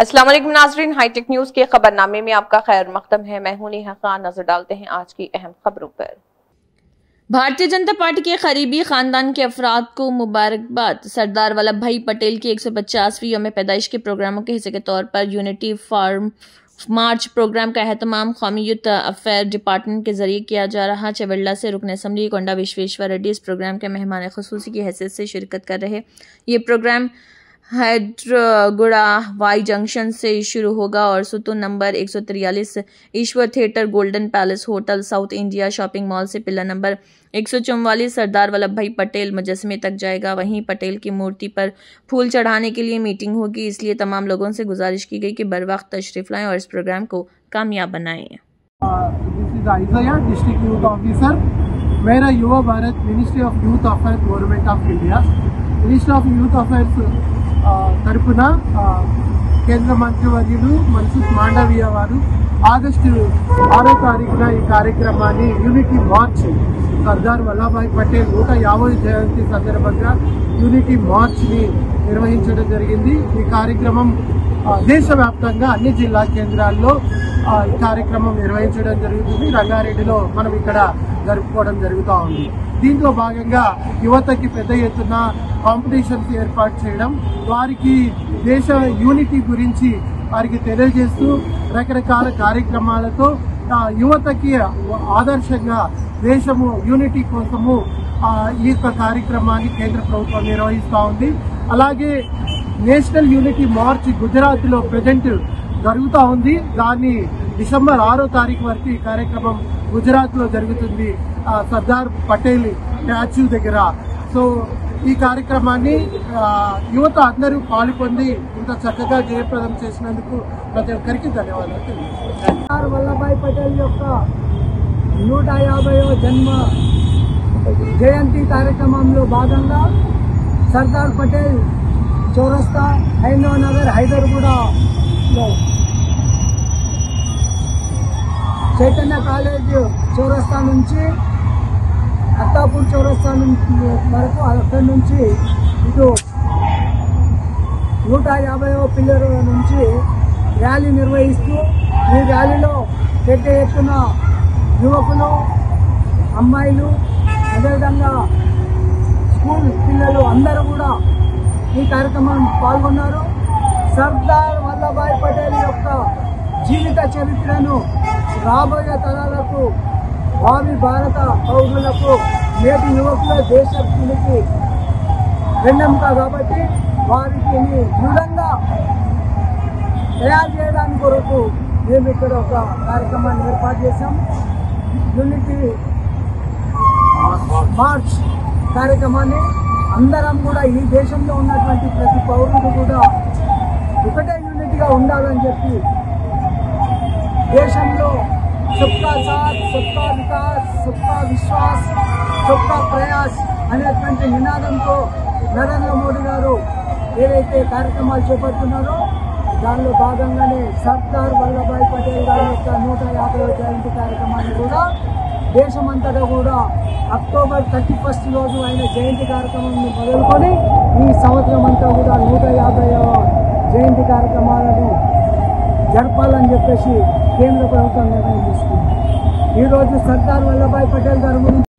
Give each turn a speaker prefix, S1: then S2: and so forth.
S1: अस्सलाम वालेकुम नाज़रीन, हाईटेक न्यूज के खबरनामे में आपका खैर मकदम है। मैं हूं नेहा खान। नजर डालते हैं आज की अहम खबरों पर। भारतीय जनता पार्टी के करीबी खानदान के अफराद को मुबारकबाद। सरदार वल्लभ भाई पटेल की 150वीं यौम पैदाइश के प्रोग्रामों के हिस्से के तौर पर यूनिटी फार्म मार्च प्रोग्राम का एहतमाम कौमी यूथ अफेयर डिपार्टमेंट के जरिए किया जा रहा। चवेल्ला से रुकन असम्बली कोंडा विश्वेश्वर रेड्डी इस प्रोग्राम के मेहमान खुसूसी की हैसियत से शिरकत कर रहे। ये प्रोग्राम हैदरगुड़ा वाई जंक्शन से शुरू होगा और सुतून number 143 Ishwar theatre, golden palace hotel, south India shopping mall से पिलर नंबर 144 सरदार वल्लभ भाई पटेल मुजस्समे तक जाएगा। वहीं पटेल की मूर्ति पर फूल चढ़ाने के लिए मीटिंग होगी, इसलिए तमाम लोगों से गुजारिश की गई कि बर वक्त तशरीफ लाएं और इस प्रोग्राम को कामयाब बनाएं।
S2: डिस्ट्रिक्ट यूथ ऑफिसर, मेरा युवा Bharat, ministry of youth affair, government of India. Ministry of youth affairs తరపున కేంద్ర మంత్రివర్యులు మన్సుఖ్ మాండవీయ వారు ఆగస్టు 6వ తారీఖున ఈ కార్యక్రమాన్ని యూనిటీ మార్చ్ సర్దార్ వల్లభాయ్ పటేల్ 150వ జయంతి సందర్భంగా యూనిటీ మార్చ్ ని నిర్వహించడం జరిగింది। ఈ కార్యక్రమం దేశవ్యాప్తంగా అన్ని జిల్లా కేంద్రాల్లో ఈ కార్యక్రమం నిర్వహించడం జరుగుతుంది। రంగారెడ్డిలో మనం ఇక్కడ జరుపుకోవడం జరుగుతూ ఉంది। దీంట్లో భాగంగా యువతకి పెద్ద ఎత్తున కాంపిటీషన్స్ ఏర్పాటు చేయడం, వారికి దేశ యూనిటీ గురించి వారికి తెలియజేస్తూ రకరకాల కార్యక్రమాలతో యువతకి ఆదర్శంగా దేశము యూనిటీ కోసము ఈ యొక్క కార్యక్రమాన్ని కేంద్ర ప్రభుత్వం నిర్వహిస్తూ ఉంది। అలాగే నేషనల్ యూనిటీ మార్చ్ గుజరాత్ లో ప్రెజెంట్ జరుగుతూ ఉంది। దాన్ని డిసెంబర్ 6వ తారీఖు వరకు ఈ కార్యక్రమం గుజరాత్ లో జరుగుతుంది, సర్దార్ పటేల్ స్టాచ్యూ దగ్గర। సో ఈ కార్యక్రమాన్ని యువత అందరూ పాల్గొని ఇంత చక్కగా జయప్రదం చేసినందుకు ప్రతి ఒక్కరికి ధన్యవాదాలు।
S3: సర్దార్ వల్లభాయ్ పటేల్ యొక్క 150వ జన్మ జయంతి కార్యక్రమంలో భాగంగా సర్దార్ పటేల్ చౌరస్తా, హైందవ నగర్, హైదర్గూడలో చైతన్య కాలేజ్ చౌరస్తా నుంచి అత్తాపూర్ చౌరస్తా వరకు, అక్కడి నుంచి ఇటు 150వ పిల్లర్ నుంచి ర్యాలీ నిర్వహిస్తూ ఈ ర్యాలీలో పెద్ద ఎత్తున యువకులు, అమ్మాయిలు, అదేవిధంగా స్కూల్ పిల్లలు అందరూ కూడా ఈ కార్యక్రమం పాల్గొన్నారు। సర్దార్ వల్లభాయ్ పటేల్ యొక్క జీవిత చరిత్రను రాబోయే తరాలకు, భావి భారత పౌరులకు, నేటి యువకుల దేశభక్తులకి వెన్నెముక కాబట్టి వారికి దృఢంగా తయారు చేయడానికి కొరకు మేము ఇక్కడ ఒక కార్యక్రమాన్ని ఏర్పాటు చేశాం। యూనిటీ మార్చ్ కార్యక్రమాన్ని అందరం కూడా ఈ దేశంలో ఉన్నటువంటి ప్రతి పౌరుడు కూడా ఒకటే యూనిటీగా ఉండాలని చెప్పి దేశంలో सबका साथ, सबका विकास, सबका विश्वास, सबका प्रयास అనేటువంటి నినాదంతో నరేంద్ర మోడీ గారు ఏదైతే కార్యక్రమాలు చేపడుతున్నారో దానిలో భాగంగానే సర్దార్ వల్లభాయ్ పటేల్ గారి యొక్క 150వ జయంతి కార్యక్రమాన్ని కూడా దేశమంతటా కూడా అక్టోబర్ 31 రోజు ఆయన జయంతి కార్యక్రమాన్ని మొదలుకొని ఈ సంవత్సరం అంతా కూడా 150వ జయంతి కార్యక్రమాలను జరపాలని చెప్పేసి కేంద్ర ప్రభుత్వం నిర్ణయం తీసుకుంది। ఈరోజు సర్దార్ వల్లభాయ్ పటేల్ గారి గురించి